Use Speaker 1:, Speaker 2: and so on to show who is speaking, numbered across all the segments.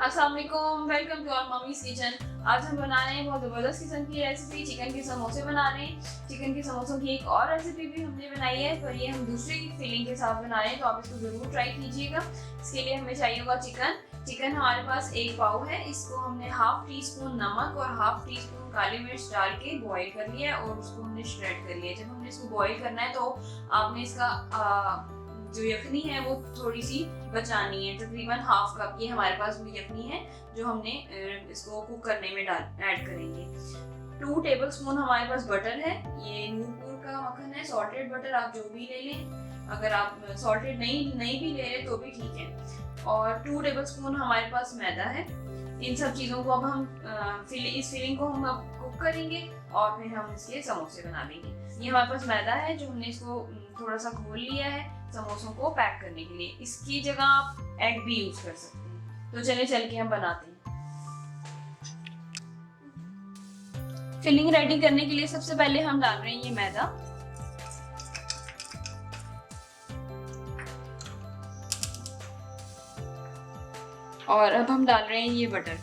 Speaker 1: अस्सलाम वालेकुम, welcome to our mummy's kitchen. आज हम बना रहे हैं बहुत ज़बरदस्त किस्म की रेसिपी, चिकन के समोसे बना रहे हैं। चिकन के समोसों की एक और रेसिपी भी हमने बनाई है, पर ये हम दूसरी फीलिंग के साथ बना रहे हैं, तो आप इसको ज़रूर ट्राई कीजिएगा। इसके लिए हमें चाहिए होगा चिकन हमारे पास 1 पाव है। इसको हमने हाफ टी स्पून नमक और हाफ टी स्पून काली मिर्च डाल के बॉईल कर लिया है और उसको हमने श्रेड कर लिया है। जब हमने इसको बॉईल करना है तो आपने इसका जो यखनी है वो थोड़ी सी बचानी है, तकरीबन हाफ कप ये हमारे पास भी यखनी है जो हमने इसको कुक करने में ऐड करेंगे। 2 टेबलस्पून हमारे पास बटर है, ये नूरपुर का मक्खन है, सॉल्टेड बटर आप जो भी ले लें, अगर आप सॉल्टेड नहीं भी ले रहे तो भी ठीक है। और 2 टेबलस्पून हमारे पास मैदा है। इन सब चीज़ों को अब हम इस फिलिंग को हम अब कुक करेंगे और फिर हम इसके समोसे बना लेंगे। ये हमारे पास मैदा है जो हमने इसको थोड़ा सा घोल लिया है समोसों को पैक करने के लिए। इसकी जगह आप एग भी यूज कर सकते हैं। तो चले चल के हम बनाते हैं। फिलिंग रेडी करने के लिए सबसे पहले हम डाल रहे हैं ये मैदा, और अब हम डाल रहे हैं ये बटर।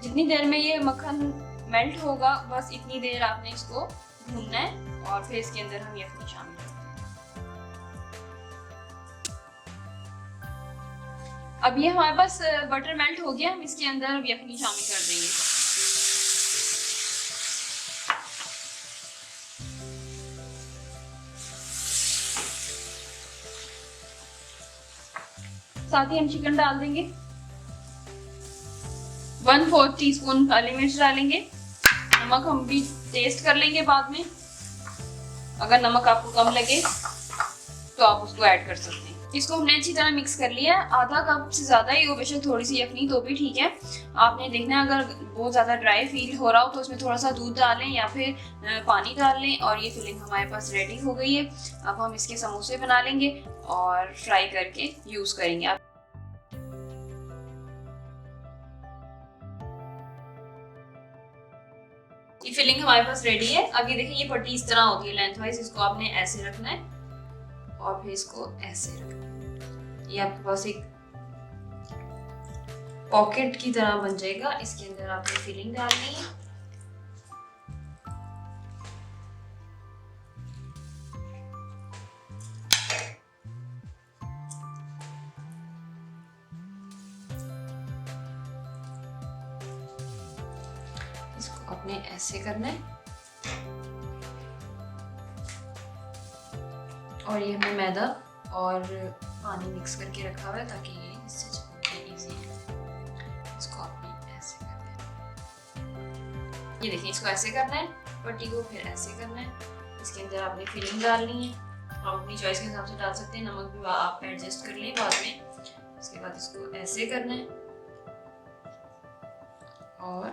Speaker 1: जितनी देर में ये मक्खन मेल्ट होगा बस इतनी देर आपने इसको भूनना है, और फिर इसके अंदर हम यखनी शामिल करते हैं। अब ये हमारे पास बटर मेल्ट हो गया, हम इसके अंदर यखनी शामिल कर देंगे। साथ ही हम चिकन डाल देंगे। 1/4 टीस्पून काली मिर्च डालेंगे। नमक हम भी टेस्ट कर लेंगे बाद में, अगर नमक आपको कम लगे तो आप उसको ऐड कर सकते हैं। इसको हमने अच्छी तरह मिक्स कर लिया है। आधा कप से ज़्यादा ही हो, बेशक थोड़ी सी यखनी तो भी ठीक है। आपने देखना है अगर बहुत ज़्यादा ड्राई फील हो रहा हो तो उसमें थोड़ा सा दूध डालें या फिर पानी डाल लें। और ये फिलिंग हमारे पास रेडी हो गई है। अब हम इसके समोसे बना लेंगे और फ्राई करके यूज़ करेंगे। आप ये फिलिंग हमारे पास रेडी है। अब ये देखिए ये पट्टी इस तरह होती है लेंथ वाइज, इसको आपने ऐसे रखना है और फिर इसको ऐसे रखना है। ये आपके पास एक पॉकेट की तरह बन जाएगा। इसके अंदर आपने फिलिंग डालनी है। इसको आपने ऐसे करना है, और ये हमने मैदा और पानी मिक्स करके रखा हुआ है ताकि ये इससे चिपकना इजी है। इसको आपने ऐसे करना है। ये देखिए इसको ऐसे करना है, पट्टी को फिर ऐसे करना है। इसके अंदर आपने फिलिंग डालनी है, आप अपनी चॉइस के हिसाब से डाल सकते हैं। नमक भी आप एडजस्ट कर लें बाद में। इसके बाद इसको ऐसे करना है और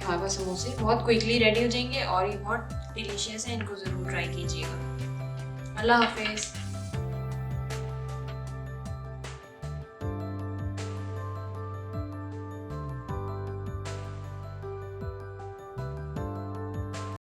Speaker 1: हमारे पास समोसे बहुत क्विकली रेडी हो जाएंगे और ये बहुत डिलीशियस है। इनको ज़रूर ट्राई कीजिएगा। अल्लाह हाफिज़।